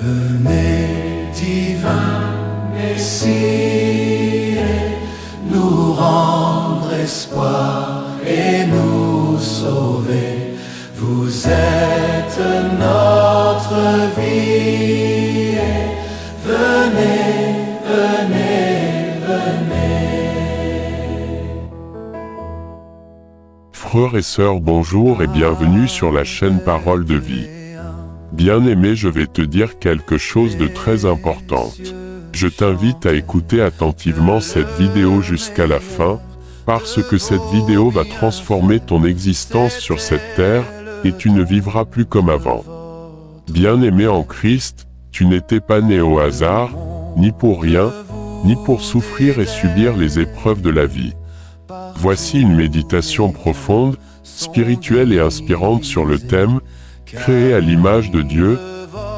Venez, divin Messie, nous rendre espoir et nous sauver. Vous êtes notre vie. Venez, venez, venez. Frères et sœurs, bonjour et bienvenue sur la chaîne Parole de Vie. Bien-aimé, je vais te dire quelque chose de très important. Je t'invite à écouter attentivement cette vidéo jusqu'à la fin, parce que cette vidéo va transformer ton existence sur cette terre, et tu ne vivras plus comme avant. Bien-aimé en Christ, tu n'étais pas né au hasard, ni pour rien, ni pour souffrir et subir les épreuves de la vie. Voici une méditation profonde, spirituelle et inspirante sur le thème « Créer à l'image de Dieu »,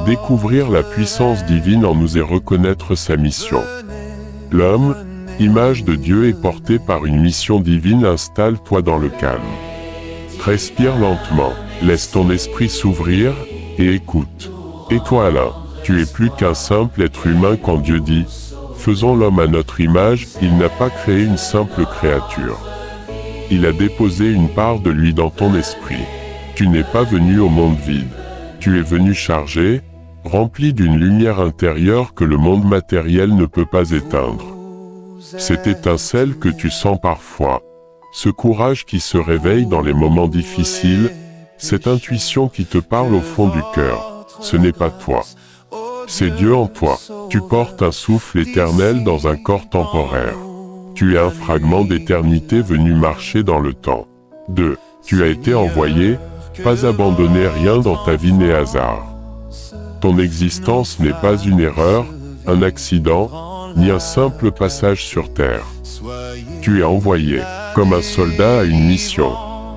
découvrir la puissance divine en nous et reconnaître sa mission. L'homme, image de Dieu, est porté par une mission divine. Installe-toi dans le calme. Respire lentement, laisse ton esprit s'ouvrir, et écoute. Et toi Alain, tu es plus qu'un simple être humain quand Dieu dit « Faisons l'homme à notre image », il n'a pas créé une simple créature. Il a déposé une part de lui dans ton esprit. Tu n'es pas venu au monde vide. Tu es venu chargé, rempli d'une lumière intérieure que le monde matériel ne peut pas éteindre. Cette étincelle que tu sens parfois, ce courage qui se réveille dans les moments difficiles, cette intuition qui te parle au fond du cœur, ce n'est pas toi. C'est Dieu en toi. Tu portes un souffle éternel dans un corps temporaire. Tu es un fragment d'éternité venu marcher dans le temps. 2. Tu as été envoyé, pas abandonné, rien dans ta vie n'est hasard. Ton existence n'est pas une erreur, un accident, ni un simple passage sur terre. Tu es envoyé, comme un soldat à une mission,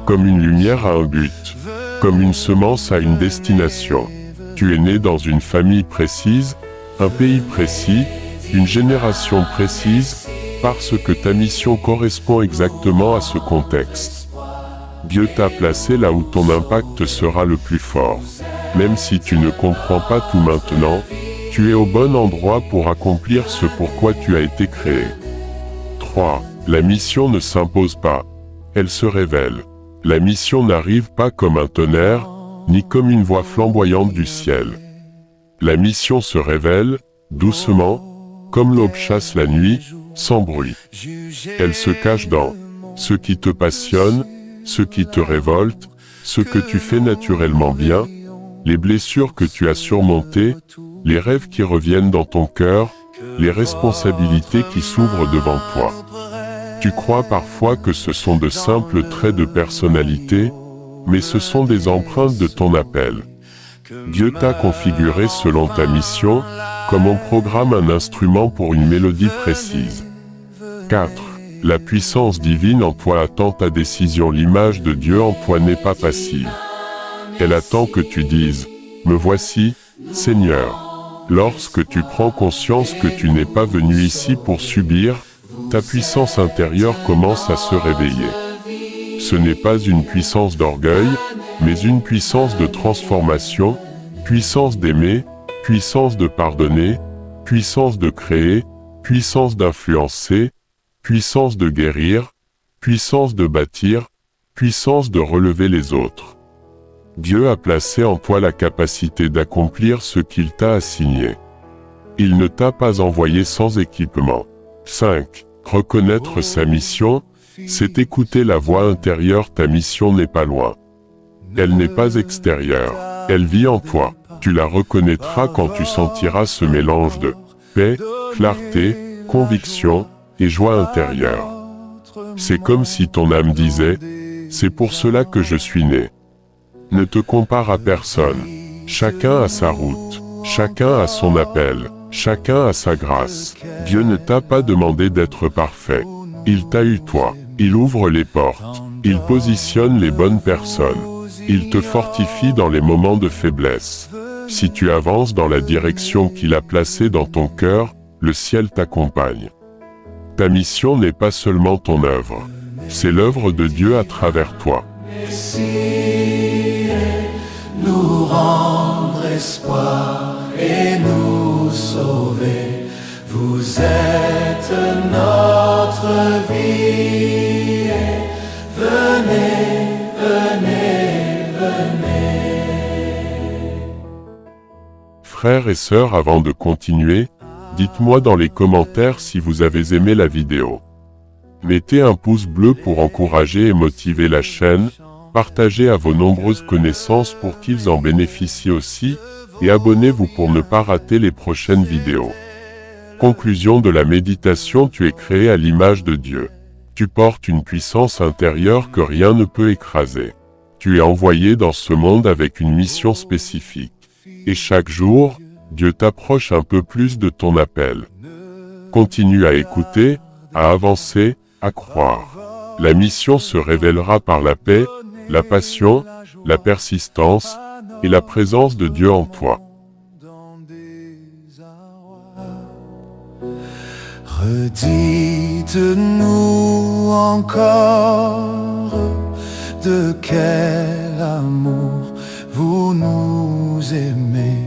comme une lumière à un but, comme une semence à une destination. Tu es né dans une famille précise, un pays précis, une génération précise, parce que ta mission correspond exactement à ce contexte. Dieu t'a placé là où ton impact sera le plus fort. Même si tu ne comprends pas tout maintenant, tu es au bon endroit pour accomplir ce pourquoi tu as été créé. 3. La mission ne s'impose pas. Elle se révèle. La mission n'arrive pas comme un tonnerre, ni comme une voix flamboyante du ciel. La mission se révèle, doucement, comme l'aube chasse la nuit, sans bruit. Elle se cache dans ce qui te passionne, ce qui te révolte, ce que tu fais naturellement bien, les blessures que tu as surmontées, les rêves qui reviennent dans ton cœur, les responsabilités qui s'ouvrent devant toi. Tu crois parfois que ce sont de simples traits de personnalité, mais ce sont des empreintes de ton appel. Dieu t'a configuré selon ta mission, comme on programme un instrument pour une mélodie précise. 4. La puissance divine en toi attend ta décision. L'image de Dieu en toi n'est pas passive. Elle attend que tu dises « Me voici, Seigneur ». Lorsque tu prends conscience que tu n'es pas venu ici pour subir, ta puissance intérieure commence à se réveiller. Ce n'est pas une puissance d'orgueil, mais une puissance de transformation, puissance d'aimer, puissance de pardonner, puissance de créer, puissance d'influencer, puissance de guérir, puissance de bâtir, puissance de relever les autres. Dieu a placé en toi la capacité d'accomplir ce qu'il t'a assigné. Il ne t'a pas envoyé sans équipement. 5. Reconnaître sa mission, c'est écouter la voix intérieure. Ta mission n'est pas loin. Elle n'est pas extérieure. Elle vit en toi. Tu la reconnaîtras quand tu sentiras ce mélange de paix, clarté, conviction et joie intérieure. C'est comme si ton âme disait « C'est pour cela que je suis né ». Ne te compare à personne. Chacun a sa route. Chacun a son appel. Chacun a sa grâce. Dieu ne t'a pas demandé d'être parfait. Il t'a eu toi. Il ouvre les portes. Il positionne les bonnes personnes. Il te fortifie dans les moments de faiblesse. Si tu avances dans la direction qu'il a placée dans ton cœur, le ciel t'accompagne. Ta mission n'est pas seulement ton œuvre. C'est l'œuvre de Dieu à travers toi. Nous rendre espoir et nous sauver. Vous êtes notre vie. Venez, venez, venez. Frères et sœurs, avant de continuer, dites-moi dans les commentaires si vous avez aimé la vidéo. Mettez un pouce bleu pour encourager et motiver la chaîne, partagez à vos nombreuses connaissances pour qu'ils en bénéficient aussi, et abonnez-vous pour ne pas rater les prochaines vidéos. Conclusion de la méditation: tu es créé à l'image de Dieu. Tu portes une puissance intérieure que rien ne peut écraser. Tu es envoyé dans ce monde avec une mission spécifique. Et chaque jour, Dieu t'approche un peu plus de ton appel. Continue à écouter, à avancer, à croire. La mission se révélera par la paix, la passion, la persistance et la présence de Dieu en toi. Redites-nous encore de quel amour vous nous aimez.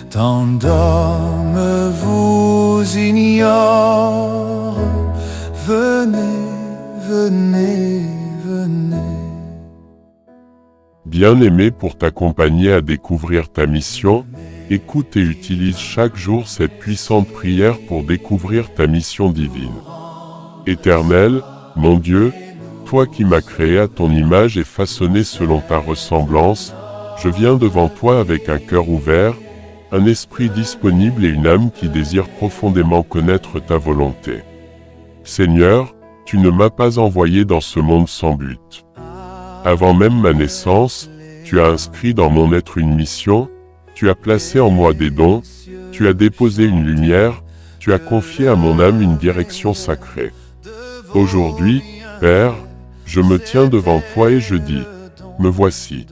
Tant d'hommes vous ignorent. Venez, venez, venez. Bien-aimé, pour t'accompagner à découvrir ta mission, écoute et utilise chaque jour cette puissante prière pour découvrir ta mission divine. Éternel, mon Dieu, toi qui m'as créé à ton image et façonné selon ta ressemblance, je viens devant toi avec un cœur ouvert, un esprit disponible et une âme qui désire profondément connaître ta volonté. Seigneur, tu ne m'as pas envoyé dans ce monde sans but. Avant même ma naissance, tu as inscrit dans mon être une mission, tu as placé en moi des dons, tu as déposé une lumière, tu as confié à mon âme une direction sacrée. Aujourd'hui, Père, je me tiens devant toi et je dis, me voici.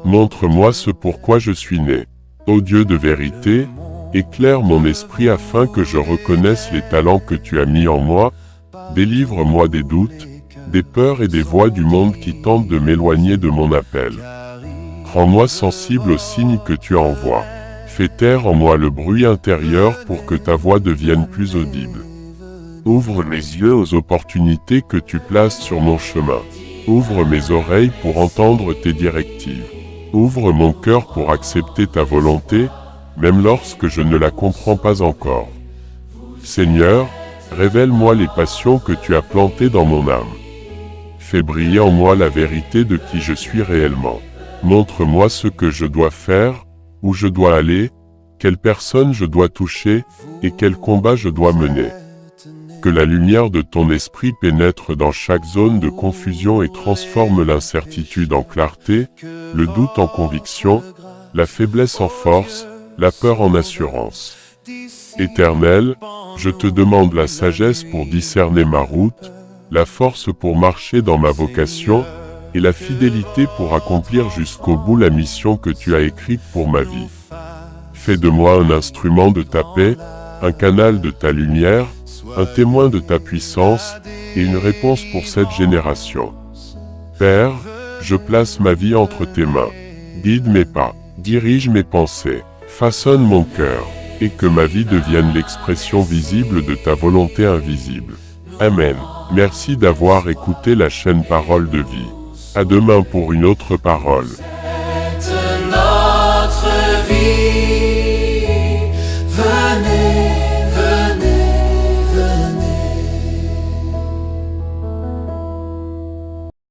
Montre-moi ce pourquoi je suis né. Ô Dieu de vérité, éclaire mon esprit afin que je reconnaisse les talents que tu as mis en moi, délivre-moi des doutes, des peurs et des voix du monde qui tentent de m'éloigner de mon appel. Rends-moi sensible aux signes que tu envoies. Fais taire en moi le bruit intérieur pour que ta voix devienne plus audible. Ouvre mes yeux aux opportunités que tu places sur mon chemin. Ouvre mes oreilles pour entendre tes directives. Ouvre mon cœur pour accepter ta volonté, même lorsque je ne la comprends pas encore. Seigneur, révèle-moi les passions que tu as plantées dans mon âme. Fais briller en moi la vérité de qui je suis réellement. Montre-moi ce que je dois faire, où je dois aller, quelle personne je dois toucher, et quel combat je dois mener. Que la lumière de ton esprit pénètre dans chaque zone de confusion et transforme l'incertitude en clarté, le doute en conviction, la faiblesse en force, la peur en assurance. Éternel, je te demande la sagesse pour discerner ma route, la force pour marcher dans ma vocation, et la fidélité pour accomplir jusqu'au bout la mission que tu as écrite pour ma vie. Fais de moi un instrument de ta paix, un canal de ta lumière, un témoin de ta puissance, et une réponse pour cette génération. Père, je place ma vie entre tes mains. Guide mes pas, dirige mes pensées, façonne mon cœur, et que ma vie devienne l'expression visible de ta volonté invisible. Amen. Merci d'avoir écouté la chaîne Parole de Vie. À demain pour une autre parole.